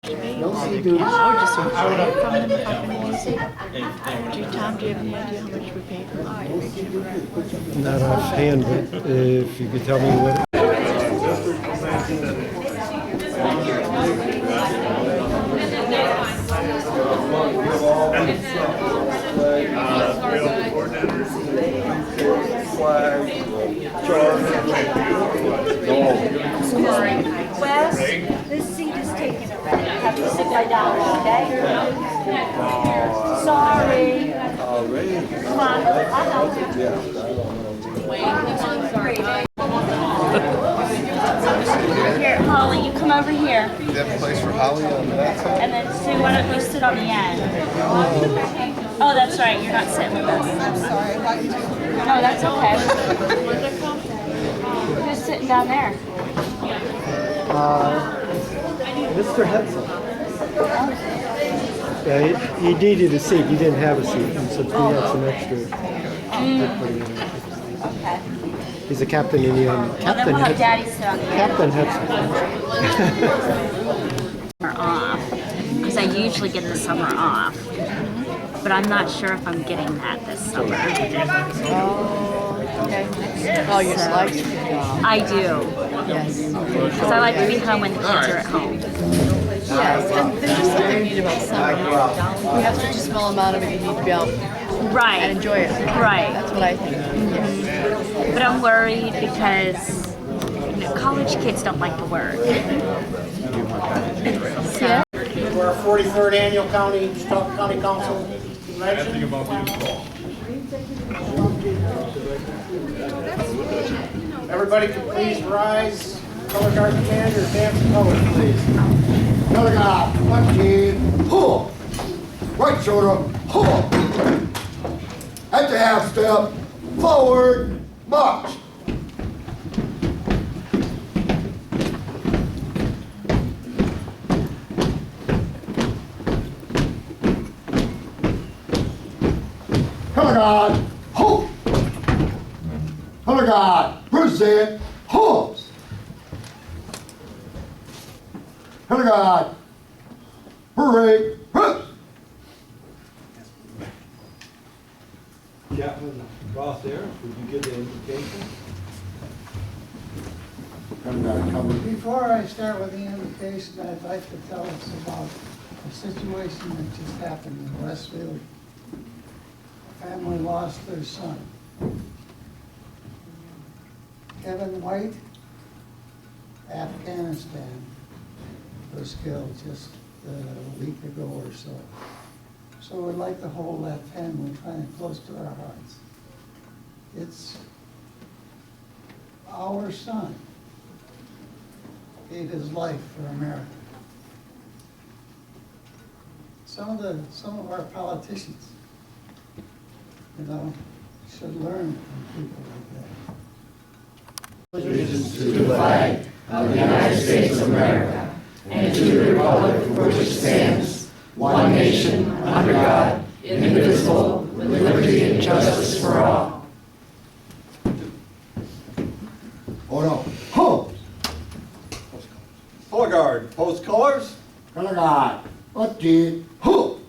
No, see, dude. Or just from them if I'm going to use it. Tom, do you have any idea how much we paid for it? Not offhand, but if you could tell me what. Wes, this seat is taken already. You have to sit right down, okay? Sorry. Come on, I'll help you. Here, Holly, you come over here. You have a place for Holly on that side? And then Sue, why don't you sit on the end? Oh, that's right, you're not sitting with us. I'm sorry, I thought you did. No, that's okay. Who's sitting down there? Mr. Hetzel. Yeah, he needed a seat. He didn't have a seat, and so we had some extra. Okay. He's a captain in the Well, then Captain we'll have Hetzel. Daddy sit on the end. Captain Hetzel. Off, because I usually get the summer off. But I'm not sure if I'm getting that this summer. Oh, okay. Oh, your slides are good off. I do. Yes. Because I like to be home when the kids are at home. Yes, and there's just something neat about summer. You have such a small amount of it, you need to be able Right. and enjoy it. Right. That's what I think. Yes. But I'm worried because college kids don't like to work. Yeah. For our 43rd annual County Council convention. Everybody can please rise. Color guard commander, dance the colors, please. Color guard, 1 team, pull. Right shoulder, pull. At the half step, forward, march. Color guard, hold. Color guard, present, hold. Color guard, parade, press. Captain Ross there, would you give the invitation? Color guard, come. Before I start with the invitation, I'd like to tell us about a situation that just happened in Westfield. A family lost their son. Kevin White, Afghanistan, was killed just a week ago or so. So we'd like to hold that family kind of close to our hearts. It's our son gave his life for America. Some of our politicians, should learn from people like that. Allegiance to the flag of the United States of America and to the republic for which it stands, one nation, under God, indivisible, with liberty and justice for all. Hold on, hold. Color guard, post colors. Color guard, 1 team, hold.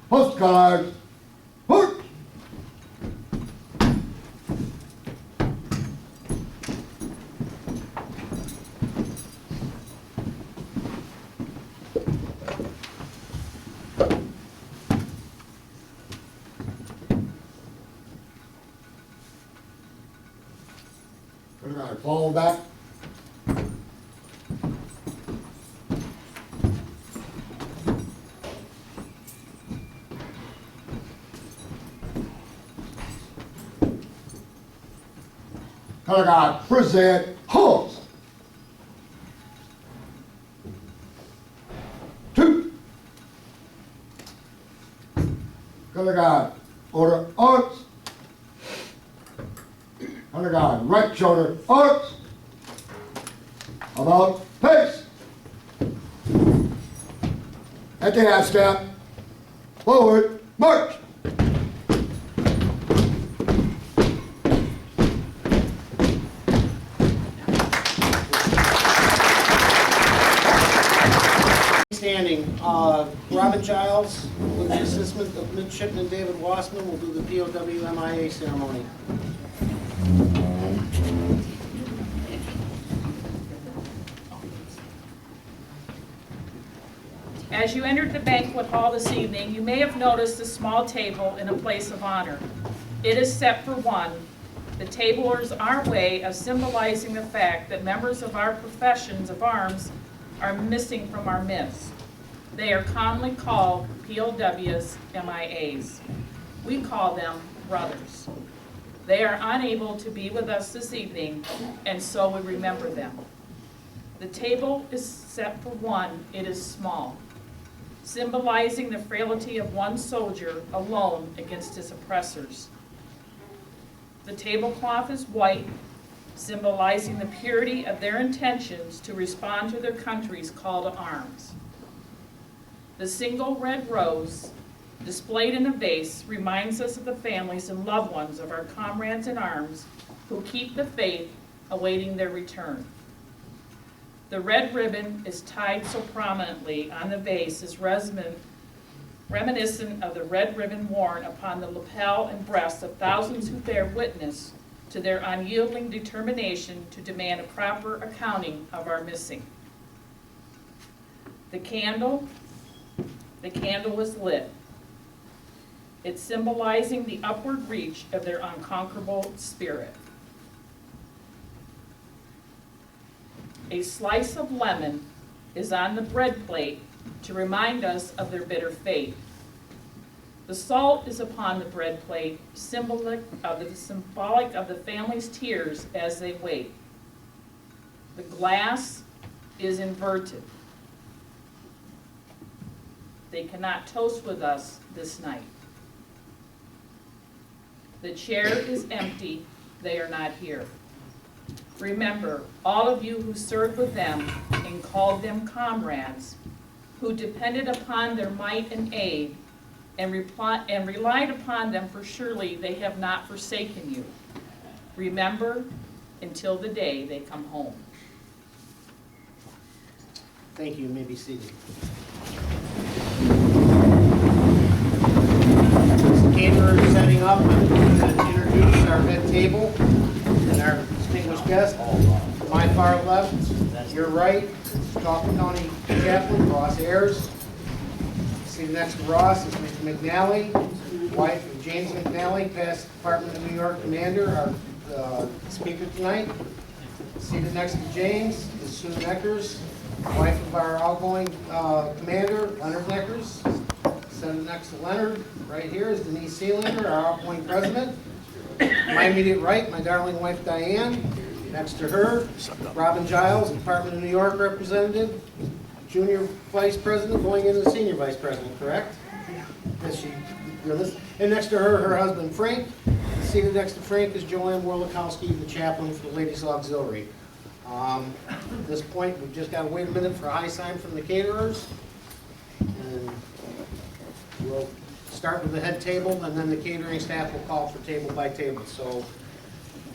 Post colors, hold. Color guard, fall back. Color guard, present, hold. 2. Color guard, order arms. Color guard, right shoulder, arms. About face. At the half step, forward, march. standing. Robin Giles, with the assistance of Midshipman David Wassman, will do the POW MIA ceremony. As you entered the banquet hall this evening, you may have noticed a small table in a place of honor. It is set for one. The table is our way of symbolizing the fact that members of our professions of arms are missing from our midst. They are commonly called POWs, MIAs. We call them brothers. They are unable to be with us this evening, and so we remember them. The table is set for one. It is small, symbolizing the frailty of one soldier alone against his oppressors. The tablecloth is white, symbolizing the purity of their intentions to respond to their country's call to arms. The single red rose, displayed in a vase, reminds us of the families and loved ones of our comrades in arms who keep the faith, awaiting their return. The red ribbon is tied so prominently on the vase is reminiscent of the red ribbon worn upon the lapel and breast of thousands who bear witness to their unyielding determination to demand a proper accounting of our missing. The candle was lit. It's symbolizing the upward reach of their unconquerable spirit. A slice of lemon is on the bread plate to remind us of their bitter fate. The salt is upon the bread plate, symbolic of the family's tears as they wait. The glass is inverted. They cannot toast with us this night. The chair is empty. They are not here. Remember, all of you who served with them and called them comrades, who depended upon their might and aid, and relied upon them, for surely they have not forsaken you. Remember until the day they come home. Thank you. You may be seated. As the caterer is setting up, I'm going to introduce our head table and our distinguished guest. To my far left, your right, Dauphin County Chaplain Ross Ayers. Seated next to Ross is Mr. McNally, wife of James McNally, past Department of New York Commander, our speaker tonight. Seated next to James is Sue Neckers, wife of our outgoing commander, Leonard Neckers. Seated next to Leonard, right here, is Denise Sealander, our outgoing president. My immediate right, my darling wife Diane. Next to her, Robin Giles, Department of New York representative, junior vice president going into the senior vice president, correct? Yes, and next to her, her husband Frank. Seated next to Frank is Joanne Worlikowski, the chaplain for the Ladies Auxiliary. At this point, we've just got to wait a minute for a high sign from the caterers. And we'll start with the head table, and then the catering staff will call for table by table. So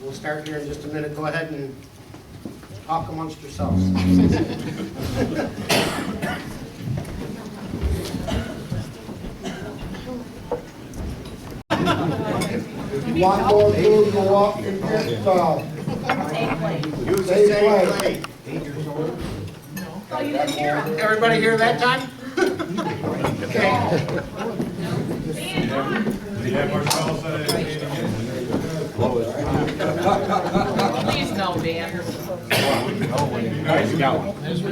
we'll start here in just a minute. Go ahead and talk amongst yourselves. One more food go up and get Use the same plate. Everybody hear that time? Okay. Please no, Dan.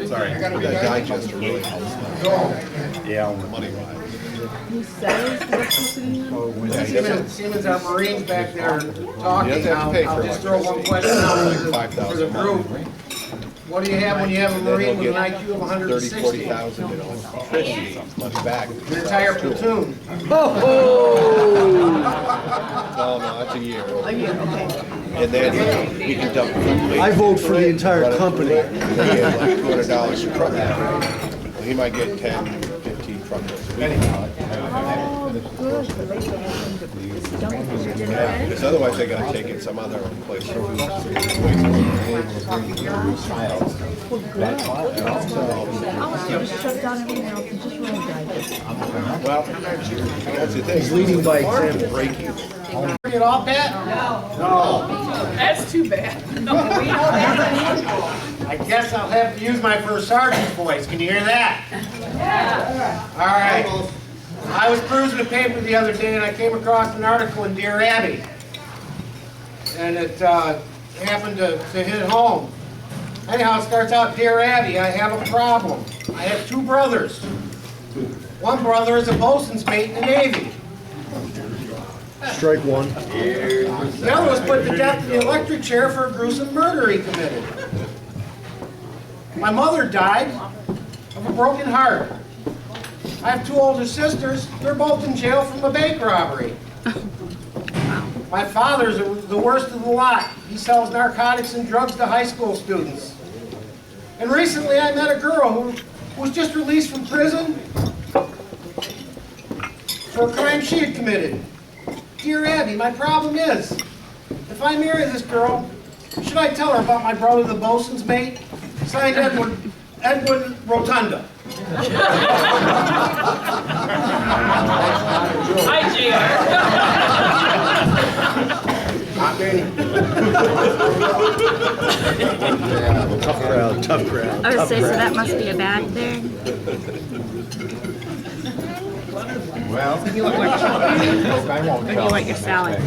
Sorry, the digester really helps. Yeah, on the money wise. Siemens, our Marines back there talking. You have to pay I'll for just throw one question out for the group. What do you have when you have a Marine with an IQ of 160? 40,000, you know, money back. Your entire platoon. Oh, no, that's a year. And then we can dump it. I vote for the entire company. And then you have like $200 a truck. He might get 10, 15, Anyhow, because otherwise they're gonna take it some other place. Shut down everything else and just roll digest. Well, that's the thing. He's leading by example. Breaking. Bring it all, Pat? That's too bad. No, we know that. I guess I'll have to use my first sergeant's voice. Can you hear that? Yeah. All right. I was perusing the paper the other day and I came across an article in Dear Abby. And it happened to hit home. Anyhow, it starts out, Dear Abby, I have a problem. I have two brothers. One brother is a bosun's mate in the Navy. Strike one. The other was put to death in the electric chair for a gruesome murder he committed. My mother died of a broken heart. I have two older sisters. They're both in jail from a bank robbery. My father's the worst of the lot. He sells narcotics and drugs to high school students. And recently I met a girl who was just released from prison for a crime she had committed. Dear Abby, my problem is, if I marry this girl, should I tell her about my brother, the bosun's mate? Signed Edwin Rotunda. Hi, JR. Not me. Tough crowd, tough crowd. I would say, so that must be a bag there. Well, Maybe you want your salad.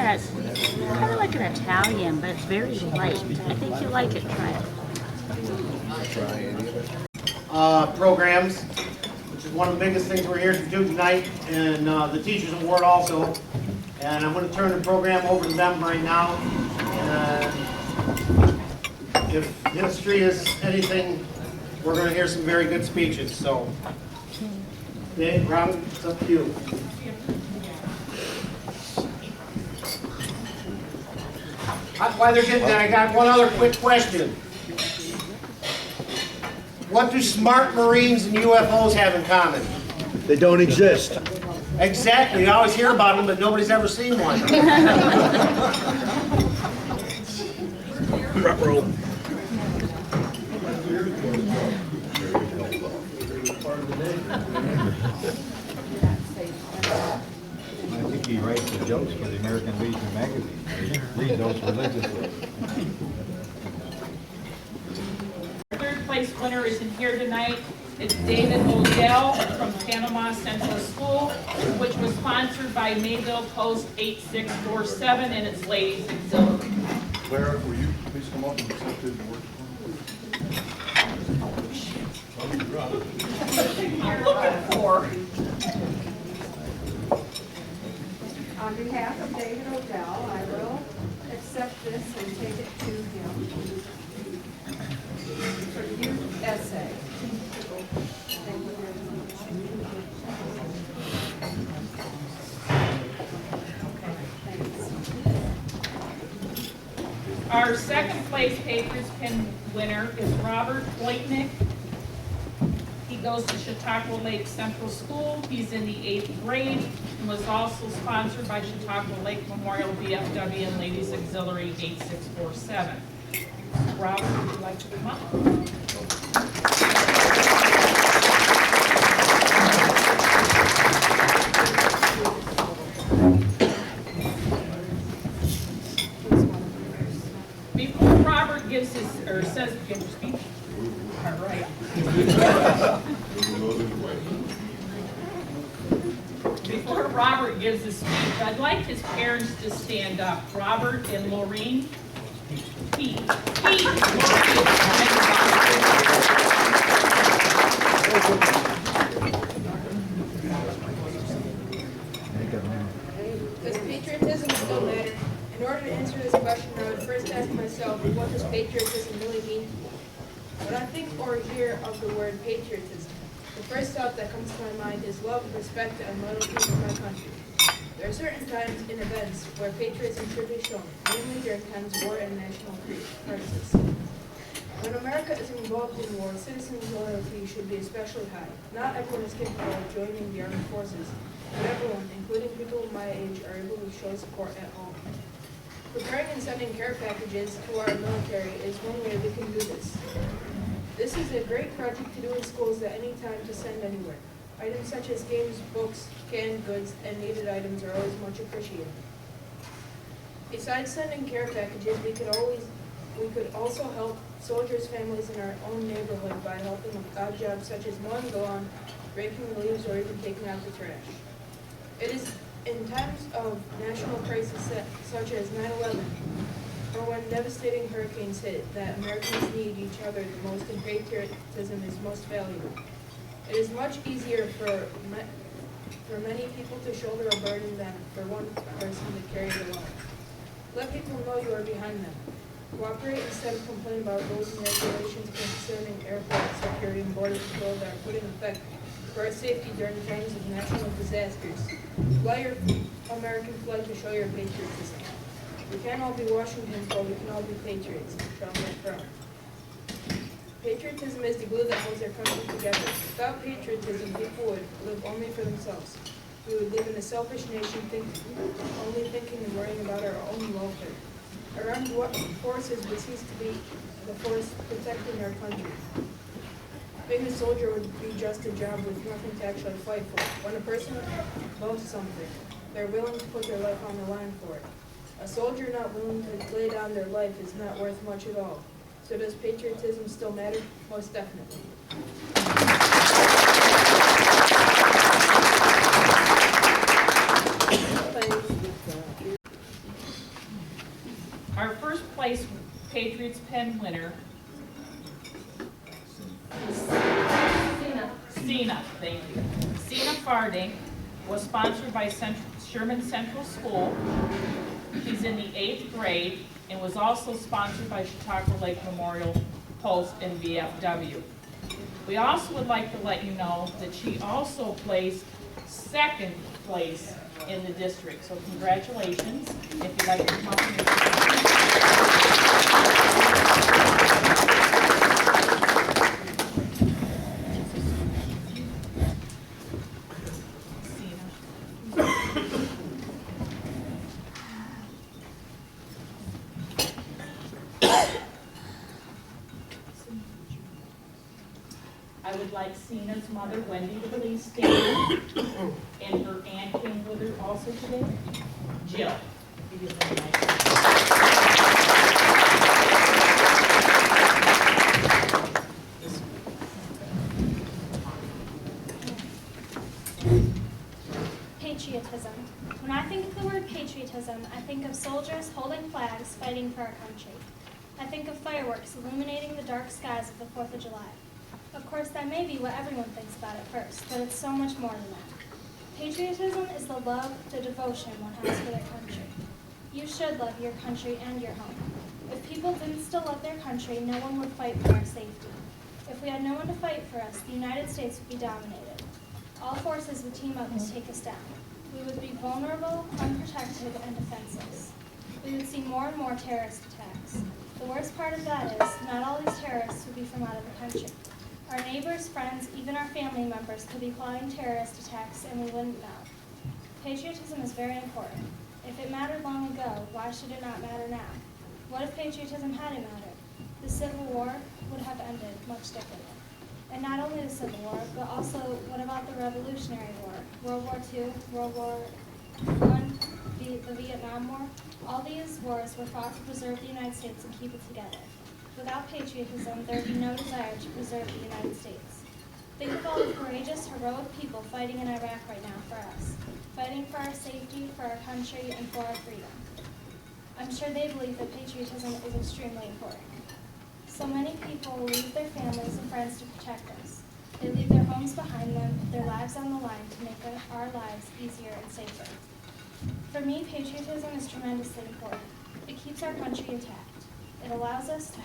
It's kind of like an Italian, but it's very light. I think you like it. Try it. Programs, which is one of the biggest things we're here to do tonight, and the Teachers Award also. And I'm going to turn the program over to them right now. If history is anything, we're going to hear some very good speeches. So, okay, Robin, it's up to you. While they're getting that, I got one other quick question. What do smart Marines and UFOs have in common? They don't exist. Exactly. You always hear about them, but nobody's ever seen one. I think he writes the jokes for the American Legion magazine. Read those religiously. Third place winner is in here tonight. It's David Odell from Panama Central School, which was sponsored by Mayville Post 8647 and its Ladies Auxiliary. Clara, will you please come up and accept his award? You're looking for. On behalf of David Odell, I will accept this and take it to him for youth essay. Thank you very Okay, thanks. Our second place Patriots pin winner is Robert Voigtnick. He goes to Chautauqua Lake Central School. He's in the 8th grade and was also sponsored by Chautauqua Lake Memorial VFW and Ladies Auxiliary 8647. Robert, would you like to come up? Before Robert gives his, or says, give your speech. All right. Before Robert gives his speech, I'd like his parents to stand up. Robert and Maureen. Pete. Does patriotism still matter? In order to answer this question, I would first ask myself, what does patriotism really mean? When I think or hear of the word patriotism, the first thought that comes to my mind is love, respect, and loyalty for my country. There are certain times and events where patriotism should be shown, namely during times of war and national crisis. When America is involved in war, citizens' loyalty should be especially high. Not everyone is capable of joining the armed forces, but everyone, including people my age, are able to show support at home. Preparing and sending care packages to our military is one way we can do this. This is a great project to do in schools at any time to send anywhere. Items such as games, books, canned goods, and needed items are always much appreciated. Besides sending care packages, we could also help soldiers' families in our own neighborhood by helping with odd jobs such as mowing the lawn, raking the leaves, or even taking out the trash. It is in times of national crisis such as 9/11, or when devastating hurricanes hit, that Americans need each other the most and patriotism is most valuable. It is much easier for many people to shoulder a burden than for one person to carry it alone. Let people know you are behind them. Cooperate instead of complain about rules and regulations concerning airport security and border control that are put in effect for our safety during times of national disasters. Fly your American flag to show your patriotism. We can't all be Washington, but we can all be patriots. John McCrum. Patriotism is the glue that holds our country together. Without patriotism, people would live only for themselves. We would live in a selfish nation, only thinking and worrying about our own welfare. Our armed forces would cease to be the force protecting our country. Being a soldier would be just a job with nothing to actually fight for. When a person loves something, they're willing to put their life on the line for it. A soldier not willing to lay down their life is not worth much at all. So does patriotism still matter? Most definitely. Our first place Patriots pen winner, Sina, thank you. Sina Farding was sponsored by Sherman Central School. She's in the 8th grade and was also sponsored by Chautauqua Lake Memorial Post and VFW. We also would like to let you know that she also placed 2nd place in the district. So congratulations. If you'd like to come up and I would like Sina's mother, Wendy, to please stand, and her aunt came with her also today, Jill. Patriotism. When I think of the word patriotism, I think of soldiers holding flags fighting for our country. I think of fireworks illuminating the dark skies of the 4th of July. Of course, that may be what everyone thinks about at first, but it's so much more than that. Patriotism is the love, the devotion one has for their country. You should love your country and your home. If people didn't still love their country, no one would fight for our safety. If we had no one to fight for us, the United States would be dominated. All forces would team up to take us down. We would be vulnerable, unprotected, and defenseless. We would see more and more terrorist attacks. The worst part of that is, not all these terrorists would be from out of the country. Our neighbors, friends, even our family members could be plotting terrorist attacks and we wouldn't know. Patriotism is very important. If it mattered long ago, why should it not matter now? What if patriotism hadn't mattered? The Civil War would have ended much differently. And not only the Civil War, but also what about the Revolutionary War, World War II, World War I, the Vietnam War? All these wars were fought to preserve the United States and keep it together. Without patriotism, there would be no desire to preserve the United States. Think of all the courageous, heroic people fighting in Iraq right now for us, fighting for our safety, for our country, and for our freedom. I'm sure they believe that patriotism is extremely important. So many people leave their families and friends to protect us. They leave their homes behind them, their lives on the line to make our lives easier and safer. For me, patriotism is tremendously important. It keeps our country intact. It allows us to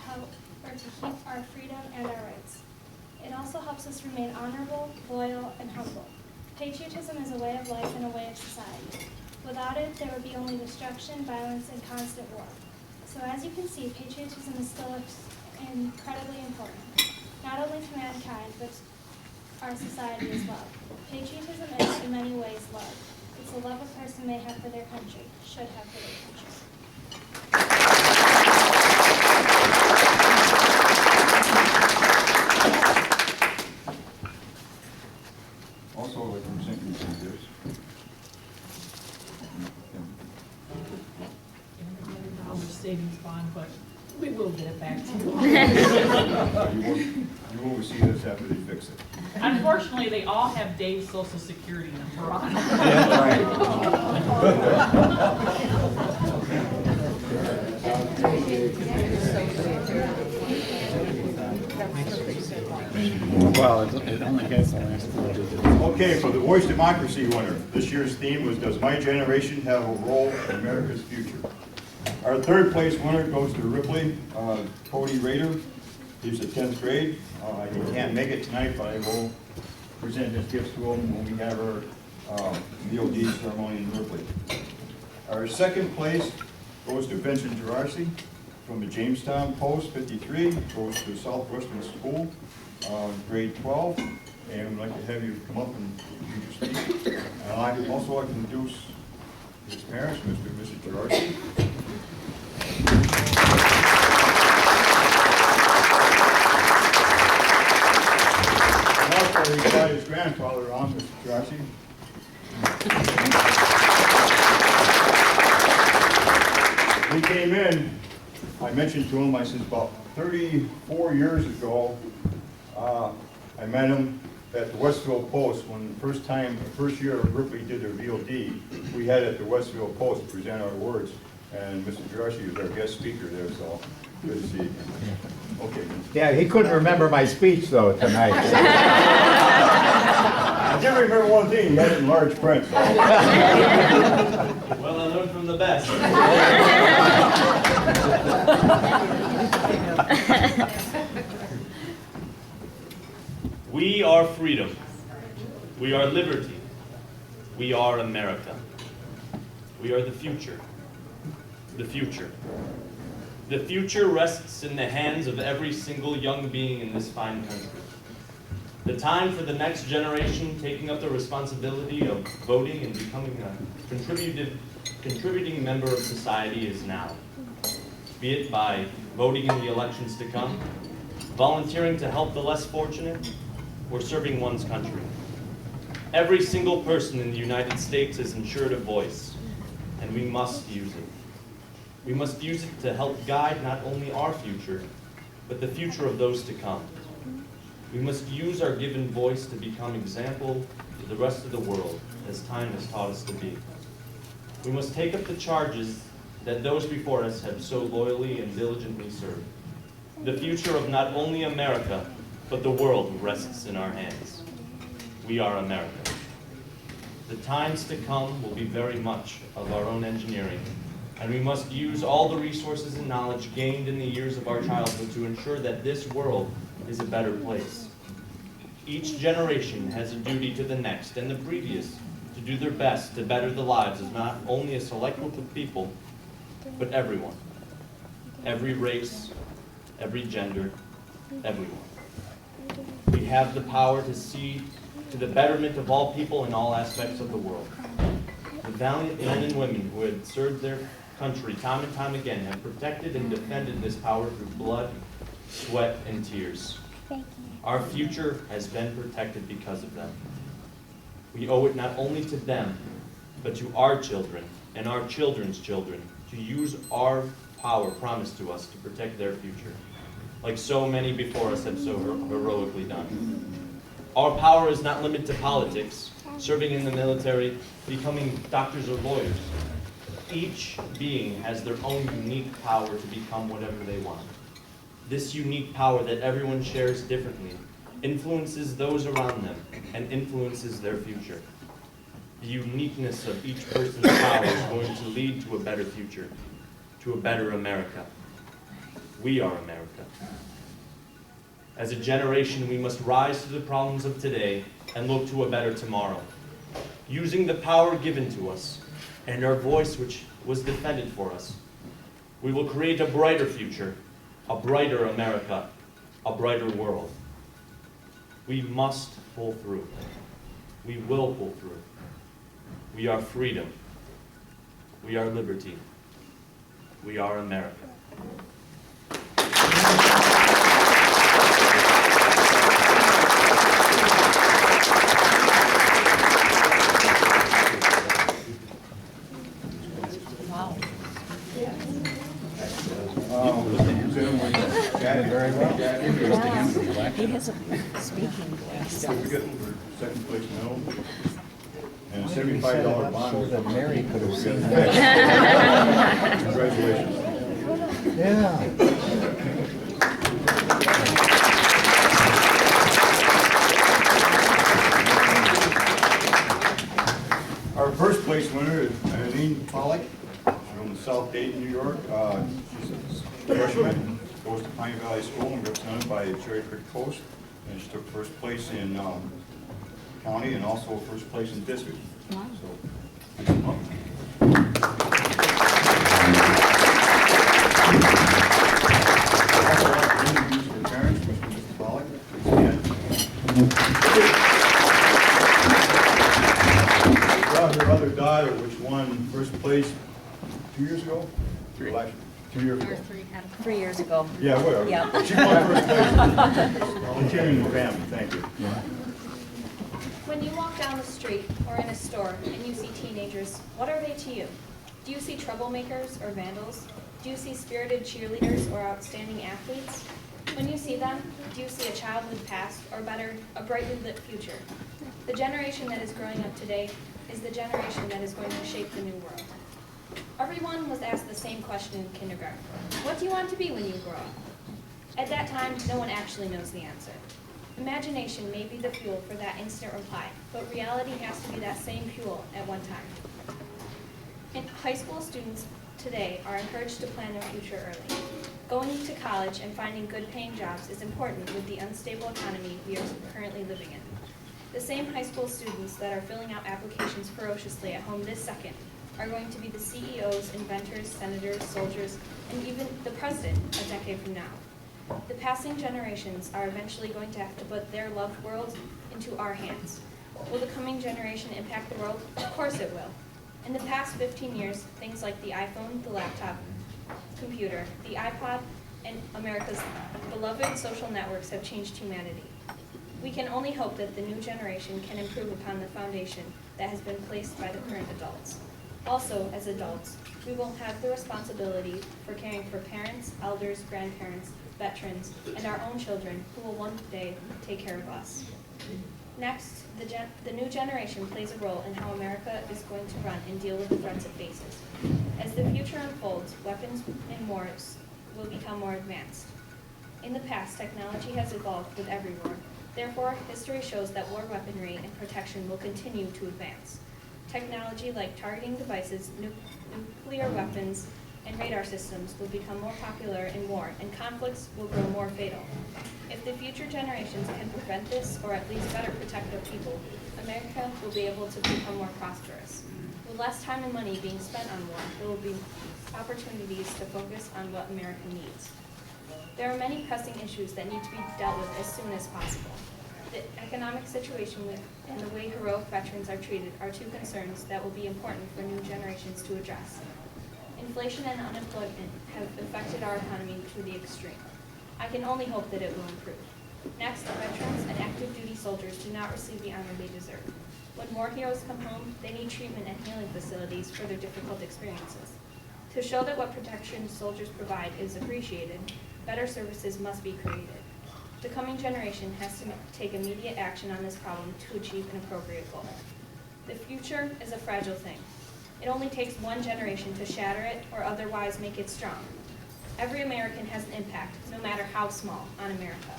keep our freedom and our rights. It also helps us remain honorable, loyal, and humble. Patriotism is a way of life and a way of society. Without it, there would be only destruction, violence, and constant war. So as you can see, patriotism is still incredibly important, not only to mankind, but our society as well. Patriotism is in many ways love. It's the love a person may have for their country, should have for their country. Also, like I'm thinking through this. Our savings bond, but we will get it back to you. You will see this after they fix it. Unfortunately, they all have Dave's social security number on it. Well, it only has the last 4 digits. Okay, for the Voice Democracy winner, this year's theme was, Does My Generation Have a Role in America's Future? Our third place winner goes to Ripley, Cody Rader. He's in 10th grade. He can't make it tonight, but I will present his gifts to him when we have our VOD ceremony in Ripley. Our second place goes to Vincent Gerarsi from the Jamestown Post, 53, goes to Southwestern School, grade 12, and we'd like to have you come up and do your speech. And I'd also like to introduce his parents, Mr. and Mrs. Gerarsi. And also, he's got his grandfather on, Mr. Gerarsi. He came in, I mentioned to him, I said, about 34 years ago, I met him at the Westville Post when the first year Ripley did their VOD, we had at the Westville Post present our words, and Mr. Gerarsi was our guest speaker there, so good to see you. Okay. Yeah, he couldn't remember my speech though tonight. I did remember one thing, he had it in large print. So. Well, I learned from the best. We are freedom. We are liberty. We are America. We are the future. The future. The future rests in the hands of every single young being in this fine country. The time for the next generation taking up the responsibility of voting and becoming a contributing member of society is now. Be it by voting in the elections to come, volunteering to help the less fortunate, or serving one's country. Every single person in the United States is ensured a voice, and we must use it. We must use it to help guide not only our future, but the future of those to come. We must use our given voice to become example to the rest of the world, as time has taught us to be. We must take up the charges that those before us have so loyally and diligently served. The future of not only America, but the world rests in our hands. We are America. The times to come will be very much of our own engineering, and we must use all the resources and knowledge gained in the years of our childhood to ensure that this world is a better place. Each generation has a duty to the next and the previous to do their best to better the lives of not only a select group of people, but everyone. Every race, every gender, everyone. We have the power to see to the betterment of all people in all aspects of the world. The valiant men and women who had served their country time and time again have protected and defended this power through blood, sweat, and tears. Our future has been protected because of them. We owe it not only to them, but to our children and our children's children to use our power promised to us to protect their future, like so many before us have so heroically done. Our power is not limited to politics, serving in the military, becoming doctors or lawyers. Each being has their own unique power to become whatever they want. This unique power that everyone shares differently influences those around them and influences their future. The uniqueness of each person's power is going to lead to a better future, to a better America. We are America. As a generation, we must rise to the problems of today and look to a better tomorrow. Using the power given to us and our voice which was defended for us, we will create a brighter future a brighter America, a brighter world. We must pull through. We will pull through. We are freedom. We are liberty. We are America. Wow. He has a speaking voice. Second place medal and a $75 bond. So that Mary could have seen that. Congratulations. Yeah. Our first place winner is Eileen Pollock from South Dayton, New York. She's a freshman, goes to Pine Valley School and represented by Cherry Creek Coast. And she took first place in county and also first place in district. Wow. So, interviews for parents, Mr. Pollock, her other daughter, which won first place 2 years ago? 2 years ago. 3 years ago. Yeah, whatever. Yep. She won first place. Continuing the family, thank you. When you walk down the street or in a store and you see teenagers, what are they to you? Do you see troublemakers or vandals? Do you see spirited cheerleaders or outstanding athletes? When you see them, do you see a childhood past, or better, a brightly lit future? The generation that is growing up today is the generation that is going to shape the new world. Everyone was asked the same question in kindergarten. What do you want to be when you grow up? At that time, no one actually knows the answer. Imagination may be the fuel for that instant reply, but reality has to be that same fuel at one time. And high school students today are encouraged to plan their future early. Going to college and finding good paying jobs is important with the unstable economy we are currently living in. The same high school students that are filling out applications ferociously at home this second are going to be the CEOs, inventors, senators, soldiers, and even the president a decade from now. The passing generations are eventually going to have to put their loved world into our hands. Will the coming generation impact the world? Of course it will. In the past 15 years, things like the iPhone, the laptop, computer, the iPod, and America's beloved social networks have changed humanity. We can only hope that the new generation can improve upon the foundation that has been placed by the current adults. Also, as adults, we will have the responsibility for caring for parents, elders, grandparents, veterans, and our own children who will one day take care of us. Next, the new generation plays a role in how America is going to run and deal with the threats it faces. As the future unfolds, weapons and wars will become more advanced. In the past, technology has evolved with every war. Therefore, history shows that war weaponry and protection will continue to advance. Technology like targeting devices, nuclear weapons, and radar systems will become more popular in war, and conflicts will grow more fatal. If the future generations can prevent this, or at least better protect their people, America will be able to become more prosperous. With less time and money being spent on war, there will be opportunities to focus on what America needs. There are many pressing issues that need to be dealt with as soon as possible. The economic situation and the way heroic veterans are treated are two concerns that will be important for new generations to address. Inflation and unemployment have affected our economy to the extreme. I can only hope that it will improve. Next, veterans and active duty soldiers do not receive the honor they deserve. When war heroes come home, they need treatment and healing facilities for their difficult experiences. To show that what protection soldiers provide is appreciated, better services must be created. The coming generation has to take immediate action on this problem to achieve an appropriate goal. The future is a fragile thing. It only takes one generation to shatter it or otherwise make it strong. Every American has an impact, no matter how small, on America.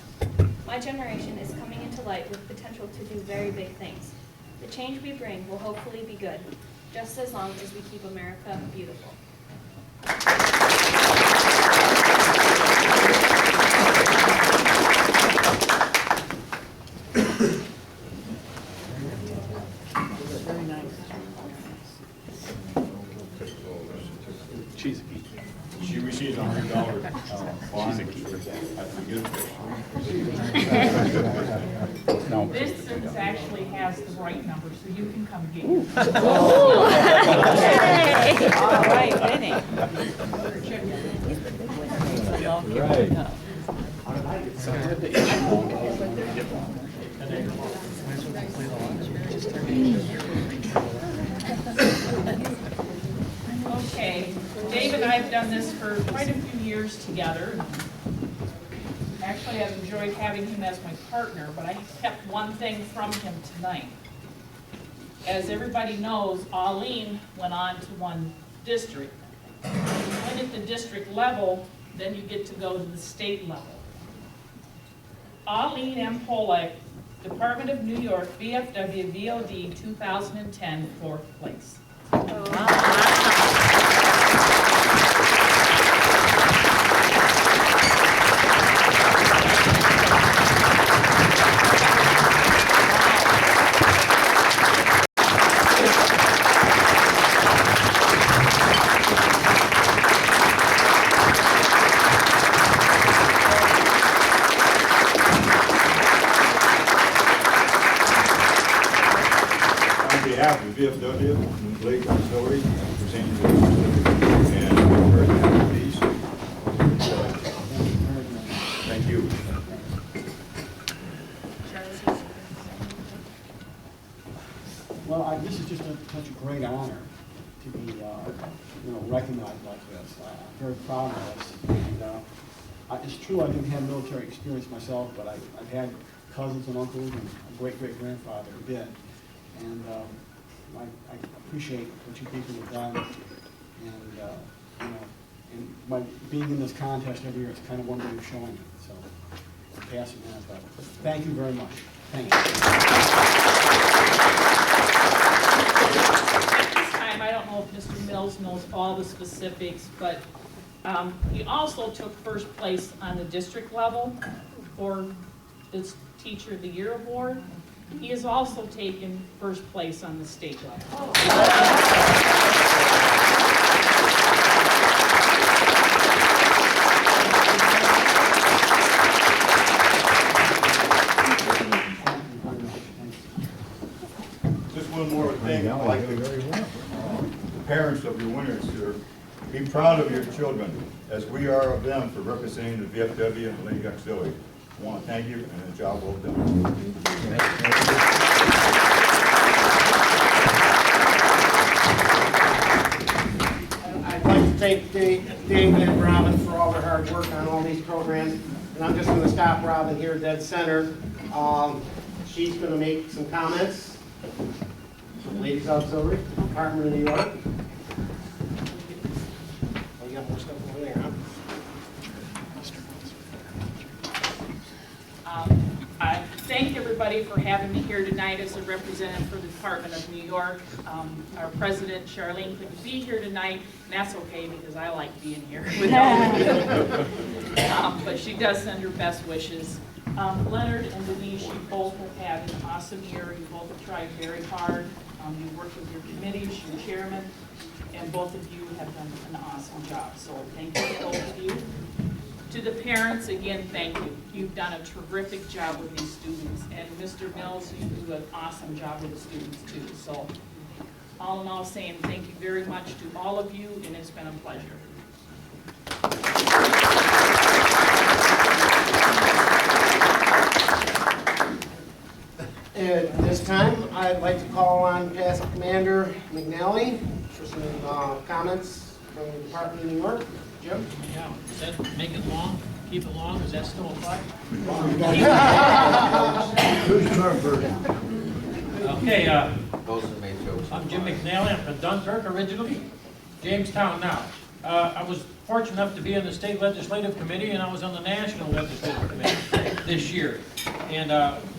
My generation is coming into light with potential to do very big things. The change we bring will hopefully be good, just as long as we keep America beautiful. Very nice. She received a $100 bond, which This is actually has the right number, so you can come get yours. All right, Vinny. Okay, Dave and I have done this for quite a few years together. Actually, I've enjoyed having him as my partner, but I kept one thing from him tonight. As everybody knows, Arlene went on to one district. When at the district level, then you get to go to the state level. Arlene M. Polak, Department of New York, VFW VOD 2010, 4th place. On behalf of VFW, Lake Auxiliary, presenting the certificate and we're very happy with these. Thank you. Well, this is just such a great honor to be, recognized like this. I'm very proud of this. And it's true I didn't have military experience myself, but I've had cousins and uncles and a great-great-grandfather who did. And I appreciate what you people have done. And and by being in this contest every year, it's kind of one way of showing it. So I'm passing that. But thank you very much. Thank you. At this time, I don't know if Mr. Mills knows all the specifics, but he also took first place on the district level for this Teacher of the Year award. He has also taken first place on the state level. Just one more thing, I'd like the parents of your winners here, be proud of your children, as we are of them for representing the VFW and Lake Auxiliary. I want to thank you, and a job well done. I'd like to thank Dave and Robin for all their hard work on all these programs. And I'm just going to stop Robin here dead center. She's going to make some comments. Ladies Auxiliary, Department of New York. Oh, you got more stuff over there, huh? I thank everybody for having me here tonight as a representative for the Department of New York. Our president, Charlene, couldn't be here tonight, and that's okay because I like being here with all of you. But she does send her best wishes. Leonard and Denise, you both have had an awesome year. You both have tried very hard. You worked with your committees, your chairman, and both of you have done an awesome job. So thank you to both of you. To the parents, again, thank you. You've done a terrific job with these students. And Mr. Mills, you do an awesome job with the students too. So all in all, saying thank you very much to all of you, and it's been a pleasure. At this time, I'd like to call on Past Commander McNally for some comments from the Department of New York. Jim? Yeah, said make it long, keep it long, is that still apply? Who's turn first? Okay, I'm Jim McNally, I'm from Dunkirk originally, Jamestown now. I was fortunate enough to be on the State Legislative Committee and I was on the National Legislative Committee this year. And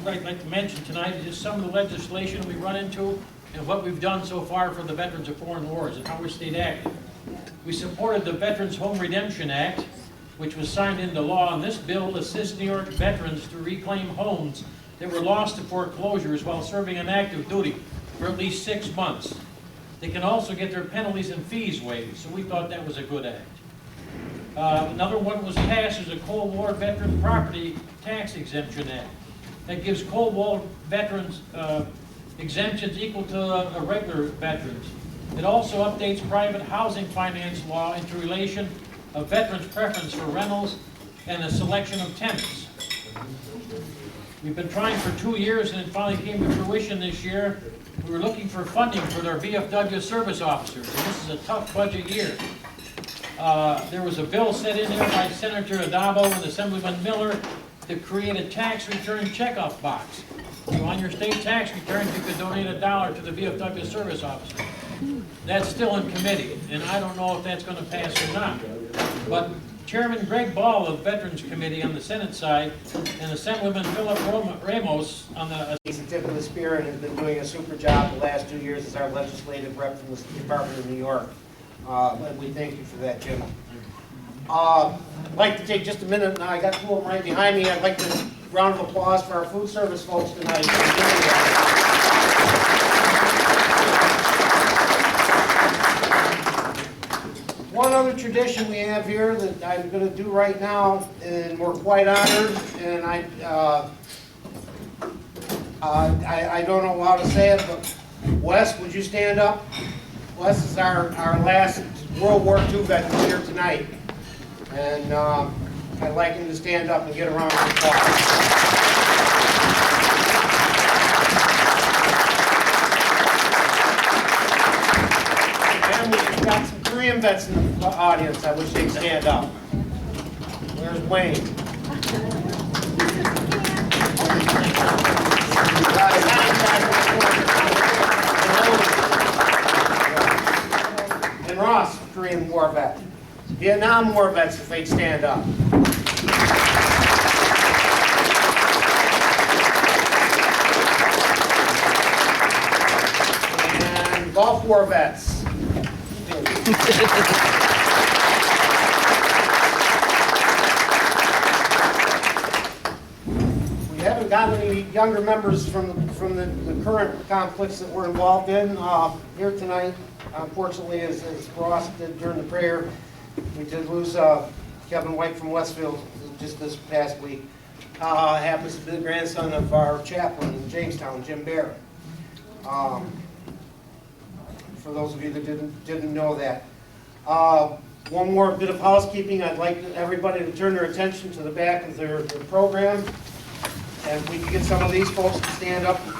what I'd like to mention tonight is just some of the legislation we run into and what we've done so far for the veterans of foreign wars and how we stayed active. We supported the Veterans Home Redemption Act, which was signed into law, and this bill assists New York veterans to reclaim homes that were lost to foreclosures while serving an active duty for at least 6 months. They can also get their penalties and fees waived, so we thought that was a good act. Another one was passed as a Cold War Veteran Property Tax Exemption Act. that gives cold wall veterans exemptions equal to regular veterans. It also updates private housing finance law into relation of veterans' preference for rentals and a selection of tenants. We've been trying for 2 years and it finally came to fruition this year. We were looking for funding for their VFW service officers, and this is a tough budget year. There was a bill set in there by Senator Adabo and Assemblyman Miller to create a tax return checkoff box. So on your state tax returns, you could donate $1 to the VFW service officer. That's still in committee, and I don't know if that's going to pass or not. But Chairman Greg Ball of Veterans Committee on the Senate side and Assemblyman Philip Ramos on the... He's a tip of the spear and has been doing a super job the last 2 years as our legislative rep from the Department of New York. And we thank you for that, Jim. I'd like to take just a minute now. I got two of them right behind me. I'd like to round of applause for our food service folks tonight. One other tradition we have here that I'm going to do right now, and we're quite honored, and I don't know how to say it, but Wes, would you stand up? Wes is our last World War II veteran here tonight, and I'd like him to stand up and get a round of applause. We've got some Korean vets in the audience. I wish they'd stand up. Where's Wayne? And Ross, Korean War vet. Vietnam War vets, if they'd stand up. And Gulf War vets. We haven't gotten any younger members from the current conflicts that we're involved in here tonight. Unfortunately, as Ross did during the prayer, we did lose Kevin White from Westfield just this past week. Happens to be the grandson of our chaplain in Jamestown, Jim Barrett. For those of you that didn't know that. One more bit of housekeeping. I'd like everybody to turn their attention to the back of their program. And if we can get some of these folks to stand up, a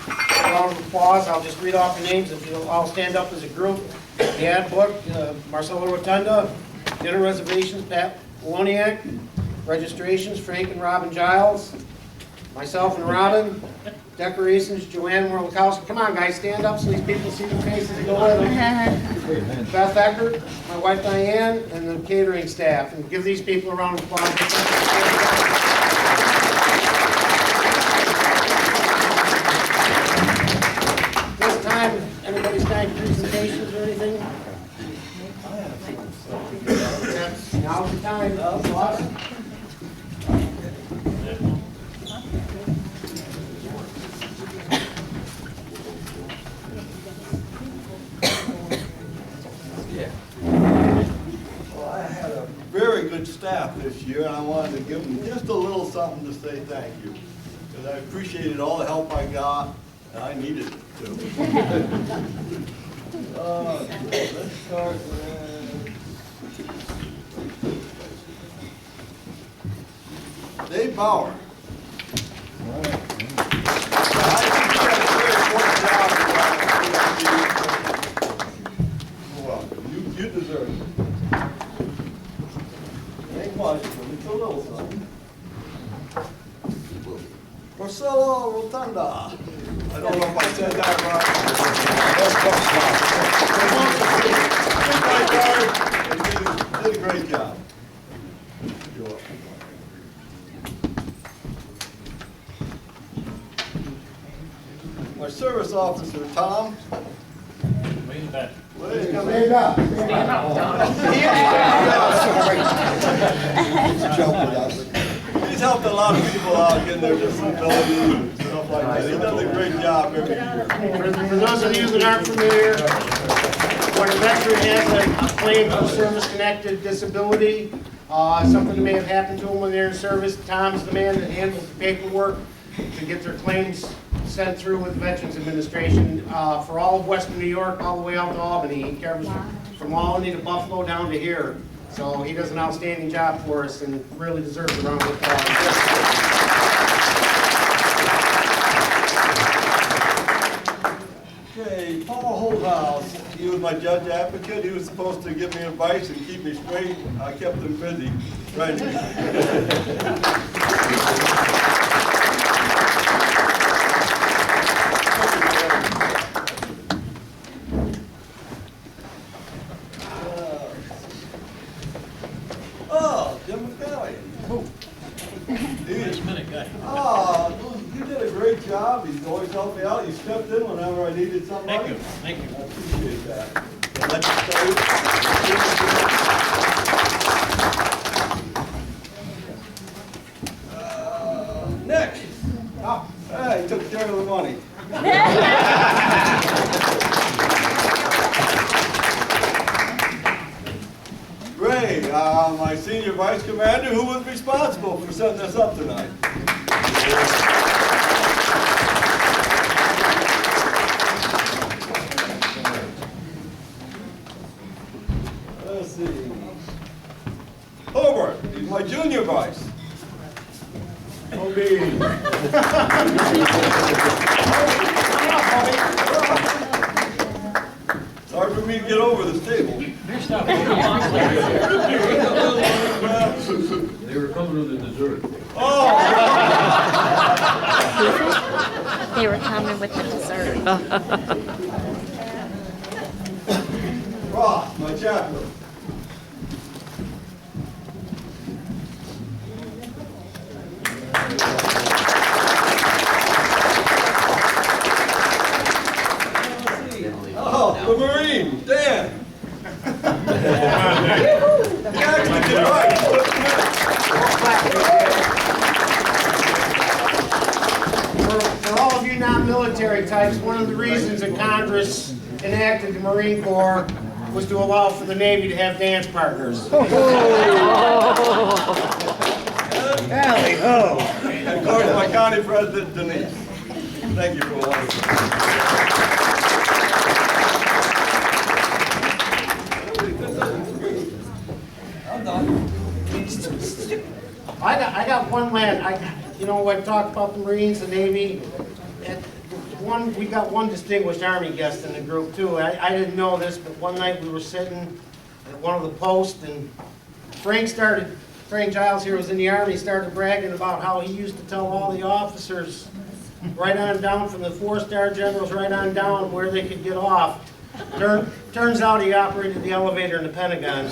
round of applause. I'll just read off the names. If you'll all stand up as a group. The ad book, Marcelo Rotunda. Dinner reservations, Pat Woloniak. Registrations, Frank and Robin Giles. Myself and Robin. Decorations, Joanne Morlikowski. Come on, guys, stand up so these people see the faces and go with them. Beth Eckert, my wife Diane, and the catering staff. And give these people a round of applause. This time, anybody's got presentations or anything? Now's the time. Very good staff this year, and I wanted to give them just a little something to say thank you. Because I appreciated all the help I got, and I needed it too. Let's start with Dave Bauer. You deserve it. It's a little something. Marcelo Rotunda. I don't know if I said that right. Did a great job. You're welcome. My service officer, Tom. Lean back. Stand up. He's helped a lot of people out getting their disability and stuff like that. He does a great job every year. For those of you that aren't familiar, when a veteran has a claim for service-connected disability, something that may have happened to them when they're in service, Tom's the man that handles the paperwork. to get their claims sent through with the Veterans Administration for all of Western New York, all the way out to Albany. He covers from Albany to Buffalo down to here. So he does an outstanding job for us and really deserves a round of applause. Okay, Paul Holthouse, he was my judge advocate. He was supposed to give me advice and keep me straight. I kept him busy trying to. Oh, Jim McNally. Oh, you did a great job. He's always helped me out. You stepped in whenever I needed somebody. Thank you. I appreciate that. I'd like to say, next. Hey, he took care of the money. Ray, my senior vice commander, who was responsible for setting this up tonight. Let's see. Hobart, he's my junior vice. It's hard for me to get over this table. They were coming with the dessert. Oh! They were coming with the dessert. Ross, my chaplain. Oh, the Marine, Dan. He actually did right. For all of you non-military types, one of the reasons that Congress enacted the Marine Corps was to allow for the Navy to have dance partners. Tally-ho! And of course, my county president, Denise. Thank you for watching. I got one lad. You know, I talked about the Marines, the Navy. We got one distinguished Army guest in the group too. I didn't know this, but one night we were sitting at one of the posts, and Frank Giles here was in the Army, started bragging about how he used to tell all the officers, right on down from the 4-star generals, right on down where they could get off. Turns out he operated the elevator in the Pentagon.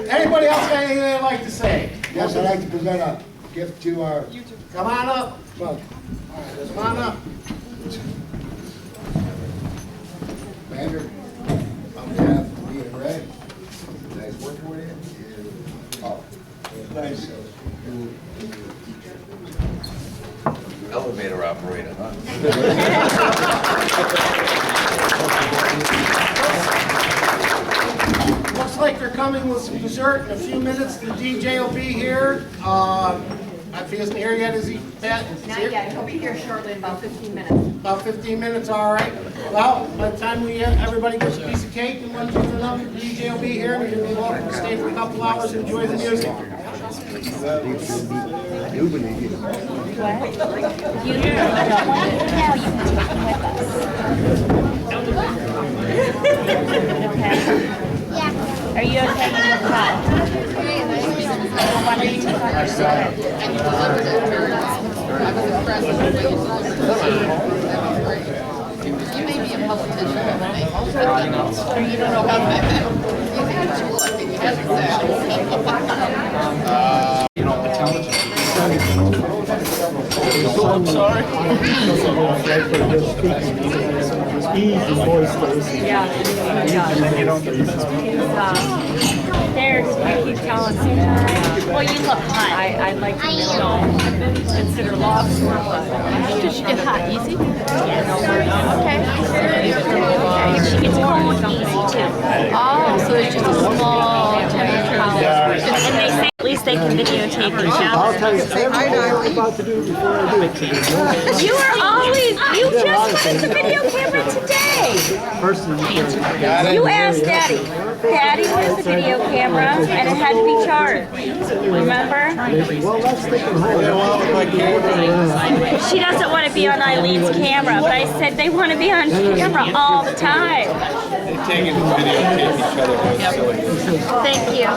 Anybody else got anything they'd like to say? Yes, I'd like to present a gift to our... Come on up. Well, Come on up. Commander, on behalf of me and Ray, nice working with you. Oh, Thanks. Elevator operator, huh? Looks like they're coming with some dessert in a few minutes. The DJ will be here. If he isn't here yet, is he, Pat? Not yet, he'll be here shortly, in about 15 minutes. About 15 minutes, all right. Well, by the time everybody gets a piece of cake and runs through enough, the DJ will be here, and you'll be welcome to stay for a couple hours and enjoy the music. What? You don't want to tell you can take them with us. Okay. Yeah. Are you okay with your cut? Why don't you take off your sweater? You may be a politician, Or you don't know how to I'm sorry. easy voice to listen to. Yeah. There's, you keep telling me. Well, you look hot. I'd like to know. I've been considered law school, but does she get hot easy? It's cold easy too. Oh, so it's just a small temperature. And they say at least they can videotape the I'll shower. tell you everything I'm about to do before I do it to you. You are always, you just got the video camera today. First thing you You asked Daddy. Daddy wanted the video camera and it had to be charged. Remember? well, let's take it home. She doesn't want to be on Eileen's camera, but I said they want to be on camera all the time. They take it to videotape each other. Thank you.